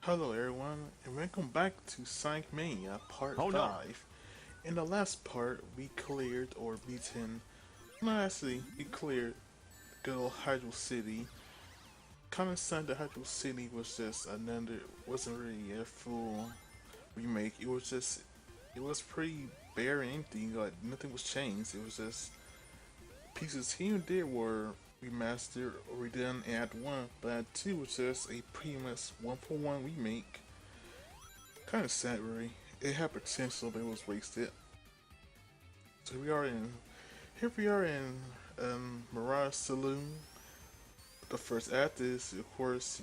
Hello everyone, and welcome back to Sonic Mania Part Oh no! 5. In the last part, we cleared or beaten, no actually, we cleared good old Hydrocity. Kinda sad that Hydrocity was just another, wasn't really a full remake, it was pretty bare and empty, like nothing was changed, it was just pieces here and there were remastered or redone in Act 1, but Act 2 was just a pretty much one-for-one remake. Kind of sad, really. It had potential, but it was wasted. So here we are in Mirage Saloon. The first act is, of course,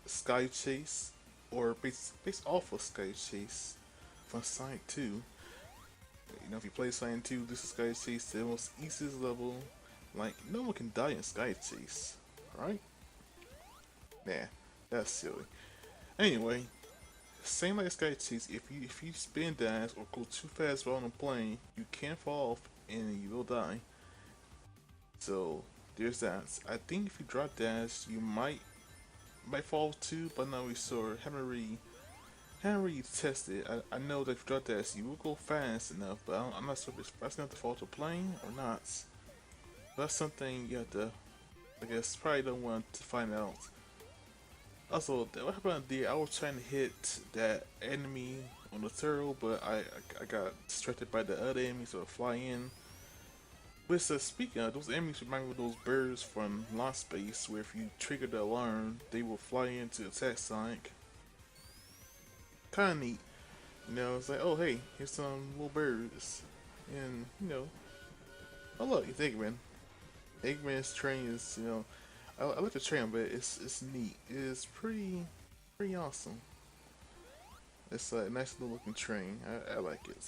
Sky Chase, or based off of Sky Chase from Sonic 2. If you play Sonic 2, this is Sky Chase, the most easiest level. Like, no one can die in Sky Chase, right? Nah, that's silly. Anyway, same like Sky Chase, if you spin dash or go too fast while on a plane, you can fall off and you will die. So there's that. I think if you drop dash, you might fall too, but not really sure. Haven't really tested. I know that if you drop dash, you will go fast enough, but I'm not sure if it's fast enough to fall to a plane or not. But that's something you have to, I guess, probably don't want to find out. Also, what happened there? I was trying to hit that enemy on the turtle, but I got distracted by the other enemies that were flying in. But speaking of, those enemies remind me of those birds from Lost Space, where if you trigger the alarm, they will fly in to attack Sonic. Kinda neat. It's like, oh hey, here's some little birds. And, oh look, it's Eggman. Eggman's train is, I like the train, but it's neat. It's pretty awesome. It's a nice little looking train. I like it.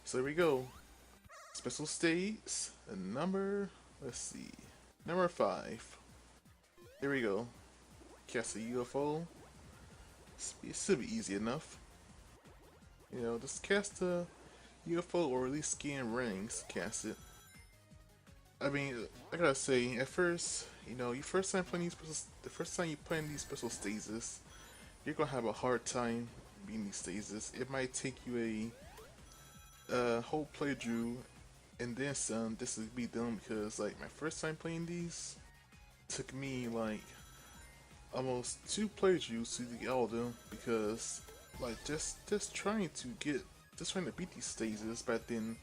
So there we go. Special stage number. Let's see, number 5. Here we go. Cast a UFO. It should be easy enough. Just cast a UFO or at least scan rings. Cast it. I mean, I gotta say, at first, you first time playing the first time you playing these special stages, you're gonna have a hard time beating these stages. It might take you a whole playthrough and then some. This is be done because like my first time playing these took me like almost 2 playthroughs to get all of them because like just trying to beat these stages back then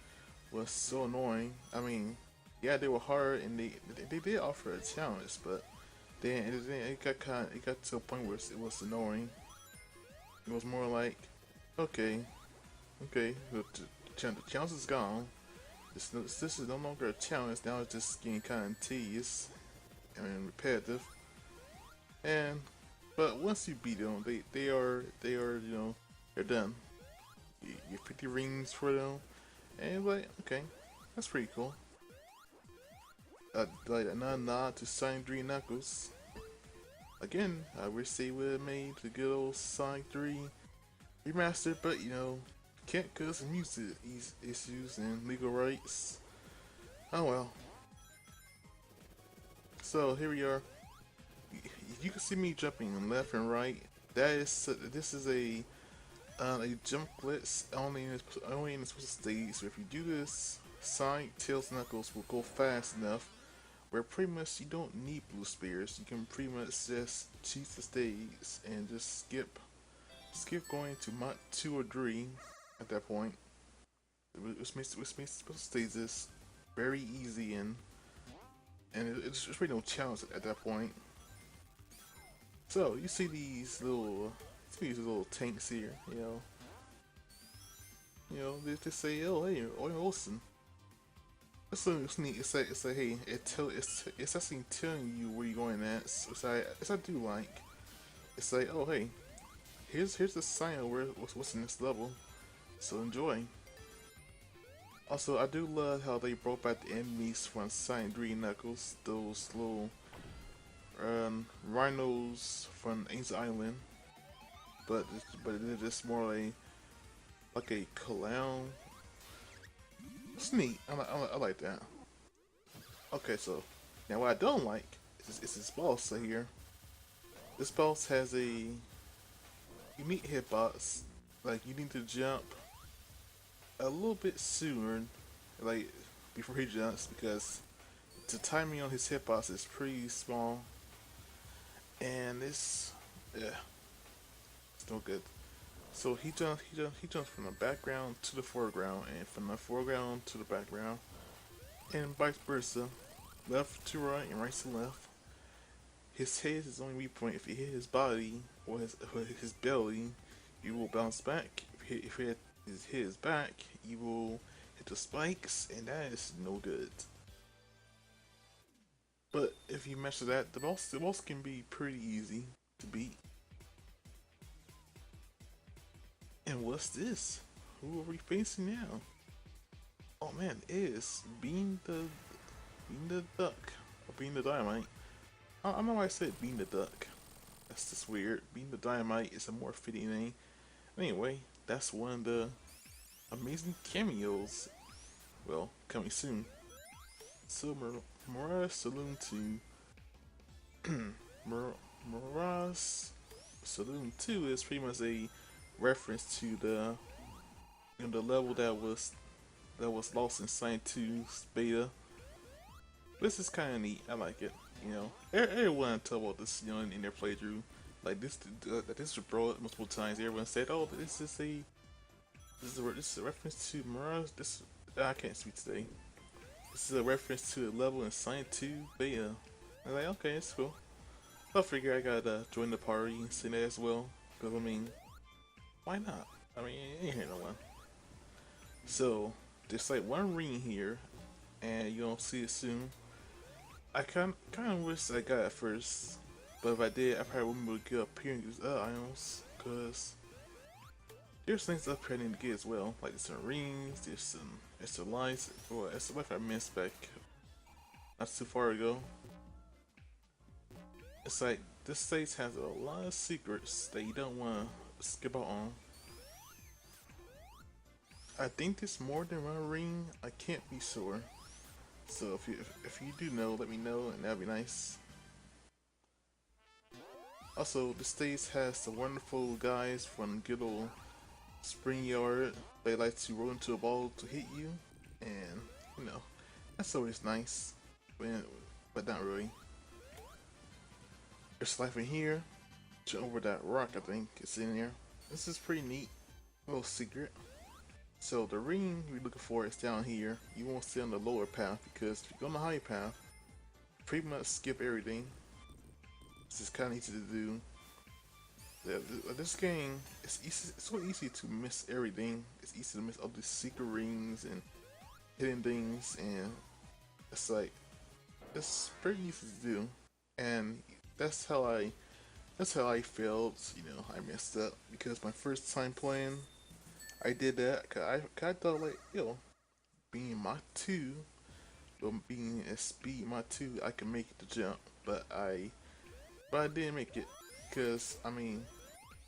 was so annoying. I mean, yeah, they were hard and they did offer a challenge, but then it got to a point where it was annoying. It was more like, okay, the challenge is gone. This is no longer a challenge. Now it's just getting kind of tedious and repetitive. And but once you beat them, they are they're done. You get 50 rings for them, and like okay, that's pretty cool. Like a nod to Sonic 3 Knuckles. Again, I wish they would have made the good old Sonic 3 remastered, but can't cause some music issues and legal rights. Oh well. So here we are. You can see me jumping left and right. This is a jump glitch only in the special stage. So if you do this, Sonic, Tails, Knuckles will go fast enough where pretty much you don't need blue spears. You can pretty much just cheat the stage and just skip going to Mach 2 or 3 at that point. Which makes special stages very easy and it's really no challenge at that point. So you see these little tanks here, they say, oh hey, Owen Olsen. It's neat. It's like hey, it's actually telling you where you're going at. So I do like. It's like oh hey, here's the sign of what's in this level. So enjoy. Also, I do love how they brought back the enemies from Sonic 3 Knuckles. Those little rhinos from Angel Island, but they're just more like a clown. It's neat. I like that. Okay, so now what I don't like is this boss right here. This boss has a you meet hitbox, like you need to jump a little bit sooner, like before he jumps, because the timing on his hitbox is pretty small, and yeah, it's no good. So he jumps from the background to the foreground, and from the foreground to the background, and vice versa, left to right and right to left. His head is his only weak point. If you hit his body or his belly, you will bounce back. If you hit his back, you will hit the spikes, and that is no good. But if you master that, the boss can be pretty easy to beat. And what's this? Who are we facing now? Oh man, it is Bean the Duck or Bean the Dynamite. I don't know why I said Bean the Duck. That's just weird. Bean the Dynamite is a more fitting name. Anyway, that's one of the amazing cameos. Well, coming soon. So Mirage Saloon 2. Mirage Saloon 2 is pretty much a reference to the level that was lost in Sonic 2's beta. This is kind of neat. I like it. You know, everyone talk about this, you know, in their playthrough. Like this was brought multiple times. Everyone said, "Oh, this is a reference to Mirage." This I can't speak today. This is a reference to the level in Sonic 2 beta. I'm like, okay, it's cool. I figure I gotta join the party and say that as well. Because I mean, why not? I mean, ain't here no one. So there's like one ring here, and you don't see it soon. I kind of wish I got it first, but if I did, I probably wouldn't be able to get up here and get these other items, cause there's things up here I need to get as well. Like there's some rings, there's some extra lights, or extra life I missed back not too far ago. It's like this stage has a lot of secrets that you don't want to skip out on. I think there's more than one ring. I can't be sure. So if you do know, let me know, and that'd be nice. Also, the stage has the wonderful guys from good old Spring Yard. They like to roll into a ball to hit you, and you know that's always nice, but not really. There's life in here. Jump over that rock. I think it's in there. This is pretty neat. Little secret. So the ring you're looking for is down here. You won't stay on the lower path because if you go on the high path, you pretty much skip everything. This is kind of easy to do. Yeah, this game, it's easy. It's so easy to miss everything. It's easy to miss all these secret rings and hidden things, and it's like it's pretty easy to do. And that's how I felt. You know, I messed up because my first time playing. I did that cause I thought like, yo, being my 2, but being a speed my 2, I can make it to jump, but I didn't make it, cause I mean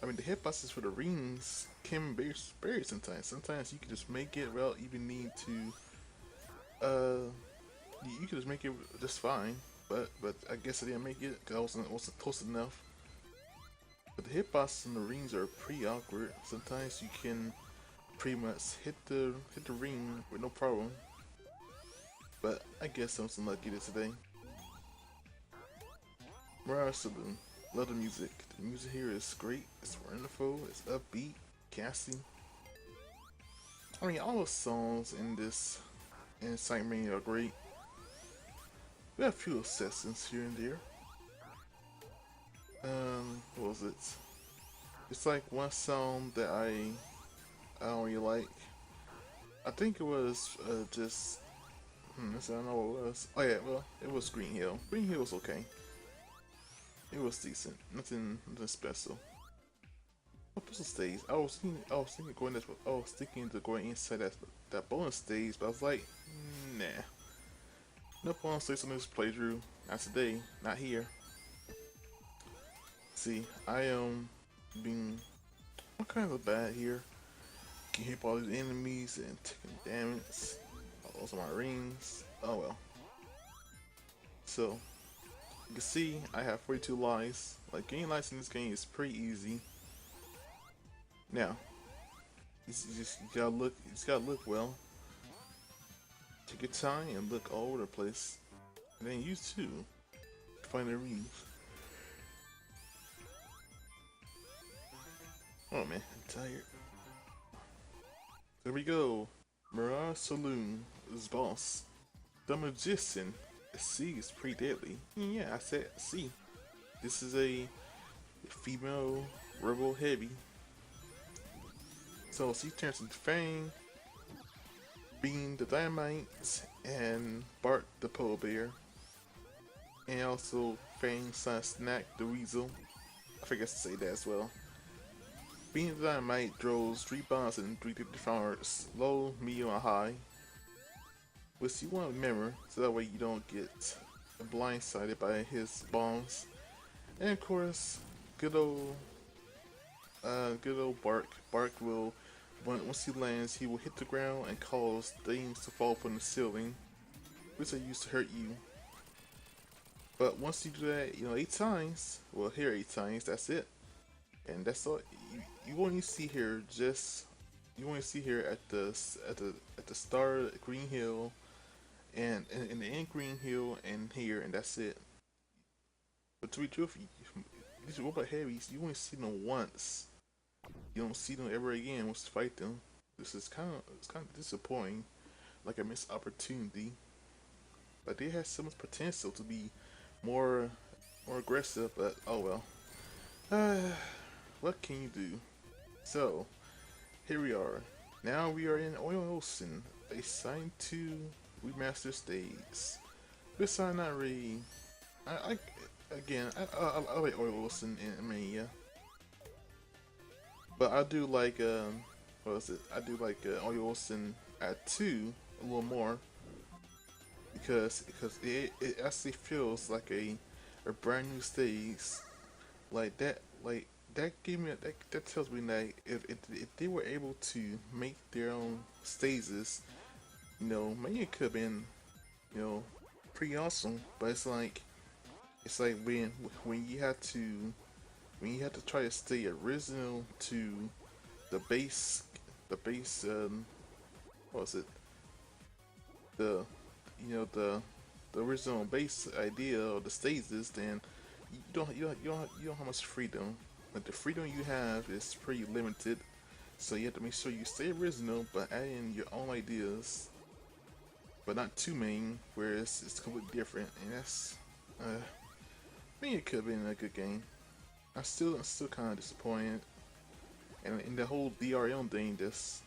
the hitboxes for the rings can be buried sometimes. Sometimes you can just make it without even need to, you can just make it just fine, but I guess I didn't make it cause I wasn't close enough. But the hitboxes and the rings are pretty awkward. Sometimes you can pretty much hit the ring with no problem. But I guess I'm some lucky today. Mirage Saloon. Love the music. The music here is great. It's wonderful. It's upbeat, casty. I mean, all the songs in Sonic Mania are great. We have a few exceptions here and there. What was it? It's like one song that I don't really like. I think it was just I don't know what it was. Oh yeah, well, it was Green Hill. Green Hill was okay. It was decent. Nothing special. What puzzle stage? I was thinking going this. I was thinking to going inside that bonus stage, but I was like, nah. No bonus stage on this playthrough. Not today. Not here. See, I am being all kinds of bad here. Can hit all these enemies and taking damage. Oh, those are my rings. Oh well. So you can see I have 42 lives. Like getting lives in this game is pretty easy. Now, you just gotta look well. Take your time and look all over the place. And then you too, find a reef. Oh man, I'm tired. There we go. Mirage Saloon is boss. The Magician. C is pretty deadly. Yeah, I said C. This is a female rebel heavy. So she turns into Fang, Bean the Dynamite, and Bart the Polar Bear. And also Fang / Snack the Weasel. I forgot to say that as well. Bean the Dynamite throws 3 bombs in 3 different arts, low, medium, and high. Which you want to remember, so that way you don't get blindsided by his bombs. And of course, good old Bark. Bark will, once he lands, he will hit the ground and cause things to fall from the ceiling, which are used to hurt you. But once you do that, 8 times, well, here 8 times, that's it. And that's all you only see here. You only see here at the start of Green Hill, and in the end Green Hill, and here, and that's it. But to be truthful, these robot heavies, you only see them once. You don't see them ever again once you fight them. This is kind of disappointing, like a missed opportunity. But they have so much potential to be more aggressive. But oh well. What can you do? So here we are. Now we are in OnyChaos, assigned to remaster stage. This I'm not really. I like OnyChaos and Mania. But I do like what was it? I do like OnyChaos at 2 a little more because it actually feels like a brand new stage like that. Like that gave me that tells me that if they were able to make their own stages, Mania could have been pretty awesome. But it's like when you have to try to stay original to the base what was it, the the original base idea of the stages, then you don't have much freedom. But the freedom you have is pretty limited, so you have to make sure you stay original but add in your own ideas, but not too many where it's completely different. And that's I mean, it could have been a good game. I'm still kind of disappointed, and in the whole DRM thing, this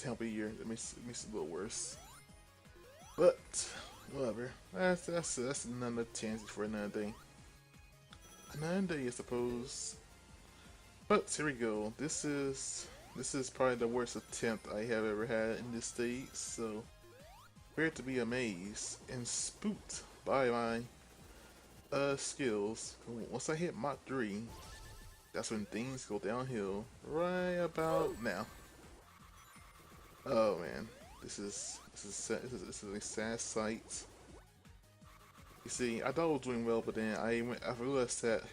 help a year, it makes it a little worse. But whatever, that's another chance for another day. Another day, I suppose. But here we go. This is probably the worst attempt I have ever had in this stage. So prepare to be amazed and spooked by my skills. Once I hit Mach 3, that's when things go downhill right about now. Oh man, this is a sad sight. You see, I thought I was doing well, but then I realized that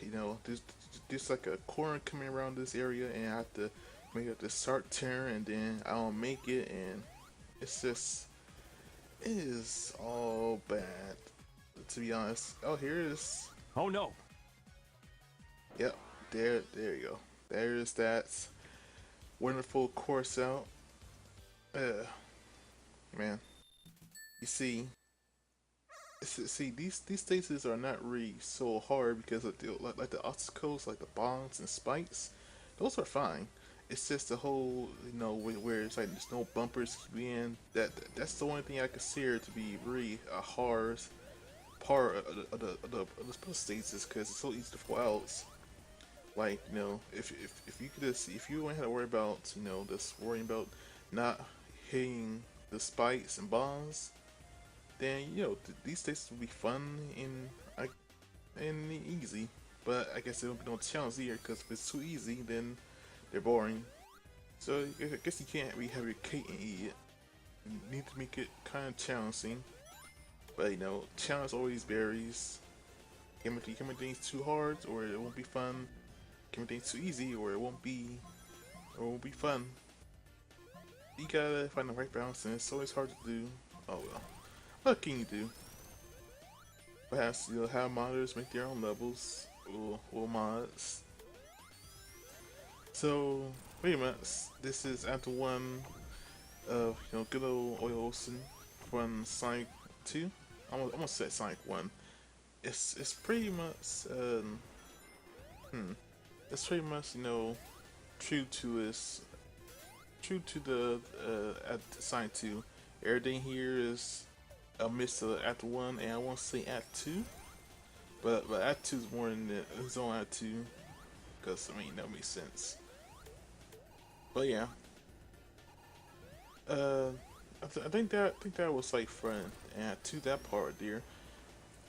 there's like a corner coming around this area, and I have to make it the start turn, and then I don't make it, and it is all bad, to be honest. Oh, here it is. Oh no. Yep, there you go. There's that wonderful course out. Man, you see, these stages are not really so hard because of like the obstacles, like the bombs and spikes. Those are fine. It's just the whole, where it's like there's no bumpers being that's the only thing I consider to be really a hard part of the stages, because it's so easy to fall out. Like, if you could just, if you only had to worry about, just worrying about not hitting the spikes and bombs, then these stages would be fun and easy. But I guess there won't be no challenge here, because if it's too easy, then they're boring. So I guess you can't really have your cake and eat it. You need to make it kind of challenging. But challenge always varies. Can make things too hard, or it won't be fun. Can make things too easy, or it won't be It will be fun. You gotta find the right balance, and it's always hard to do. Oh well. What can you do? Perhaps you'll have modders make their own levels or mods. So pretty much, this is Act 1 of good old Olsen from Sonic 2. I'm gonna say Sonic 1. It's pretty much it's pretty much true to its true to the at Sonic 2. Everything here is a mix of Act 1 and I won't say Act 2, but Act 2 is more than its own Act 2, because I mean that makes sense. But yeah, I think that was like fun, and to that part there,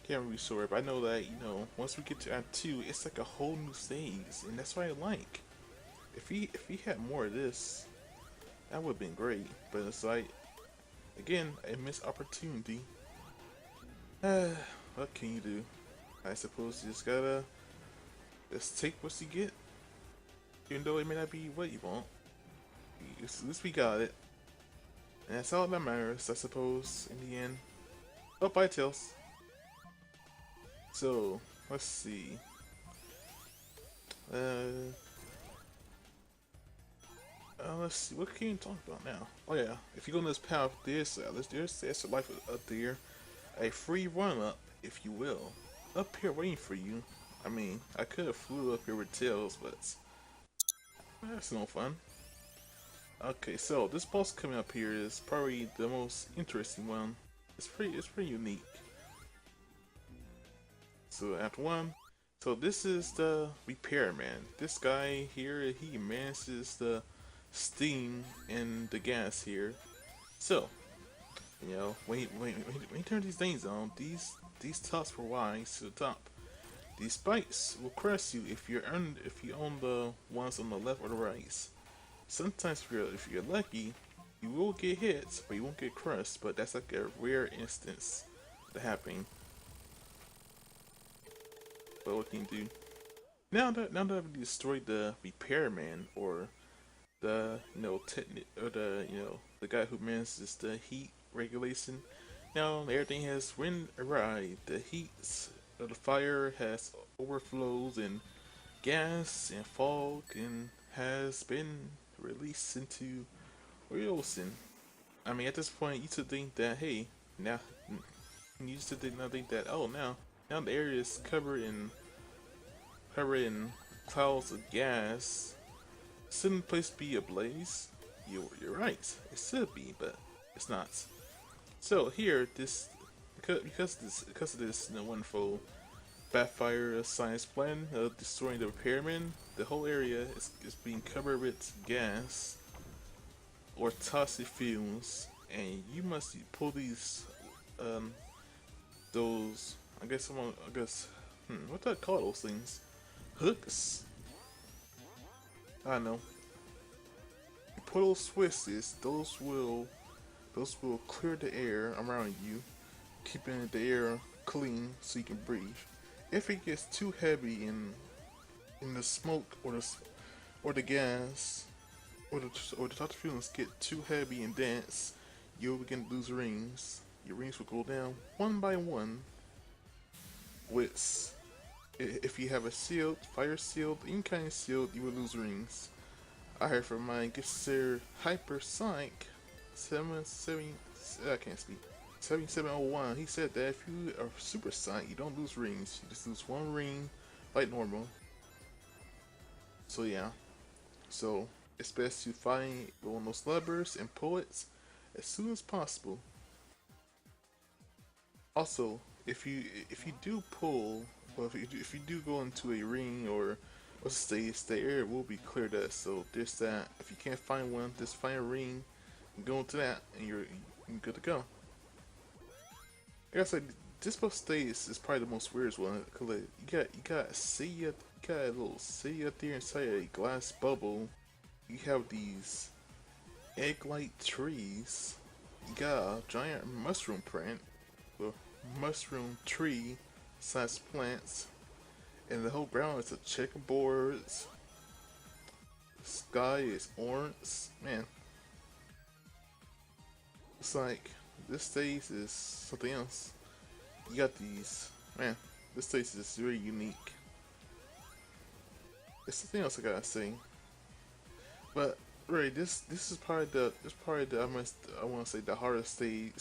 can't really sure, but I know that once we get to Act 2, it's like a whole new stage, and that's what I like. If he had more of this, that would have been great. But it's like, again, a missed opportunity. What can you do? I suppose you just gotta take what you get, even though it may not be what you want. At least we got it. And that's all that matters, I suppose, in the end. Oh, bye, Tails. So, let's see. Let's see, what can you talk about now? Oh yeah, if you go on this path, there's a life up there. A free run-up, if you will. Up here waiting for you. I mean, I could have flew up here with Tails, but that's no fun. Okay, so this boss coming up here is probably the most interesting one. It's pretty unique. So Act 1. So this is the repairman. This guy here, he manages the steam and the gas here. So, when you turn these things on, these tops will rise to the top. These spikes will crush you if you own the ones on the left or the right. Sometimes if you're lucky, you will get hit, but you won't get crushed. But that's like a rare instance to happen. But what can you do? Now that I've destroyed the repairman, or the the guy who manages the heat regulation, now everything has arrived. The heat of the fire has overflows and gas and fog and has been released into Ocean. I mean, at this point, you used to think that, hey, now you used to think that, oh, now the area is covered in clouds of gas. Shouldn't the place be ablaze? You're right. It should be, but it's not. So here, because of this wonderful backfire science plan of destroying the repairman, the whole area is being covered with gas or toxic fumes, and you must pull these those I guess what do I call those things? Hooks? I don't know. You pull those switches, those will clear the air around you, keeping the air clean so you can breathe. If it gets too heavy in the smoke or the gas or the toxic fumes get too heavy and dense, you'll begin to lose rings. Your rings will go down one by one. With if you have a shield, fire shield, any kind of shield, you will lose rings. I heard from my gift sir Hypersonic 77 I can't speak 7701. He said that if you are super sonic, you don't lose rings. You just lose one ring like normal. So yeah. So it's best to find one of those levers and pull it as soon as possible. Also, if you do pull, or if you do go into a ring or stage, the area will be cleared up. So there's that. If you can't find one, just find a ring and go into that, and you're good to go. Like I said, this both stage is probably the most weirdest one. Cause like, you got a little city up there inside a glass bubble. You have these egg-like trees. You got a giant mushroom plant, well, mushroom tree sized plants, and the whole ground is a checkerboards. Sky is orange. Man, it's like this stage is something else. You got these. Man, this stage is very unique. It's something else I gotta say. But right, this is probably I want to say the hardest stage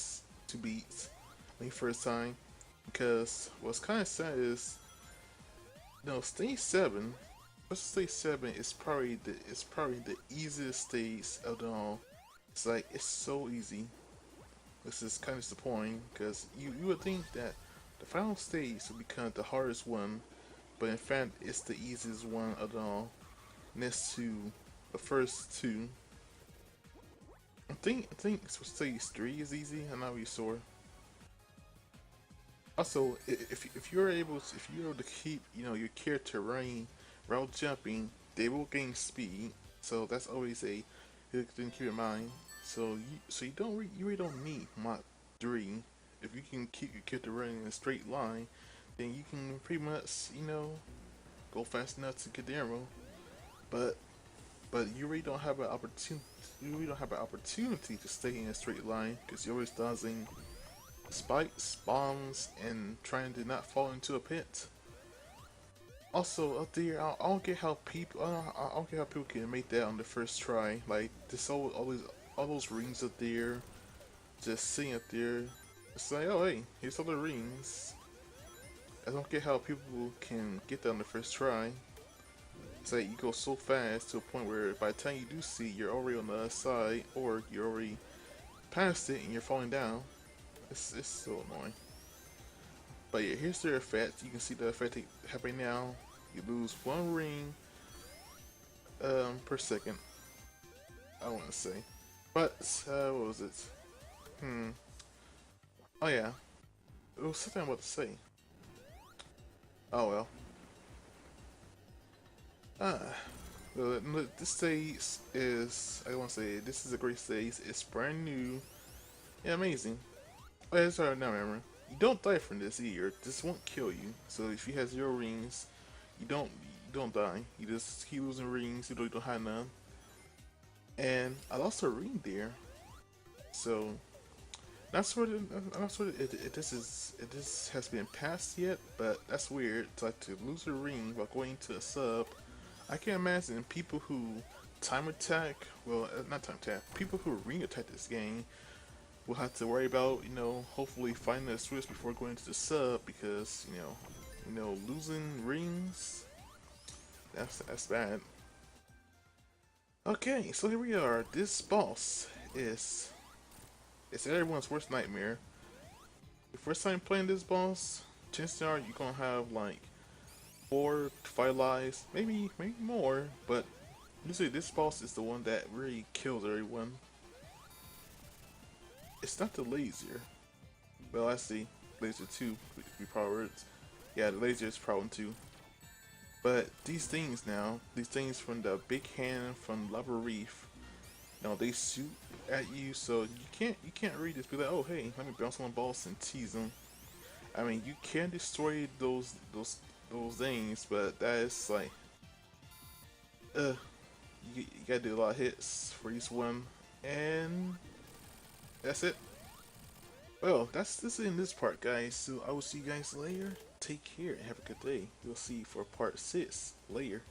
to beat the first time, because what's kind of sad is no stage seven. What's stage seven is probably the easiest stage of them all. It's like it's so easy. This is kind of disappointing because you would think that the final stage would become the hardest one, but in fact it's the easiest one of them all. Next to the first two. I think stage three is easy. I'm not really sure. Also, if you're able to keep your character running while jumping, they will gain speed. So that's always a good thing to keep in mind. So you really don't need mod 3. If you can keep your character running in a straight line, then you can pretty much go fast enough to get the emerald. But you really don't have an opportunity. You really don't have an opportunity to stay in a straight line because you're always dodging spikes, bombs, and trying to not fall into a pit. Also, up there, I don't get how people. I don't get how people can make that on the first try. Like, there's all those rings up there, just sitting up there. It's like, oh hey, here's all the rings. I don't get how people can get that on the first try. It's like you go so fast to a point where by the time you do see, you're already on the other side, or you're already past it and you're falling down. It's so annoying. But yeah, here's their effect. You can see the effect happening now. You lose one ring per second. I want to say, but what was it? Oh yeah, it was something I'm about to say. Oh well. Ah, well, this stage is, I want to say, this is a great stage. It's brand new and amazing. Oh yeah, sorry, now remember. You don't die from this either. This won't kill you. So if you have 0 rings, you don't die. You just keep losing rings. You don't have none. And I lost a ring there. So not sure if this has been passed yet, but that's weird. It's like to lose a ring while going to a sub. I can imagine people who time attack, well, not time attack, people who ring attack this game will have to worry about, hopefully finding a switch before going to the sub because, losing rings, that's bad. Okay, so here we are. This boss it's everyone's worst nightmare. The first time playing this boss, chances are you're gonna have like 4 to 5 lives, maybe more, but usually this boss is the one that really kills everyone. It's not the laser. Well, I see. Laser 2 would be probably. Yeah, the laser is problem 2. But these things from the big hand from Lava Reef, they shoot at you, so you can't really just be like, oh hey, let me bounce on the boss and tease them. I mean, you can destroy those things, but that is like, you gotta do a lot of hits for each one, and that's it. Well, that's this in this part, guys. So I will see you guys later. Take care and have a good day. We'll see you for part 6 later.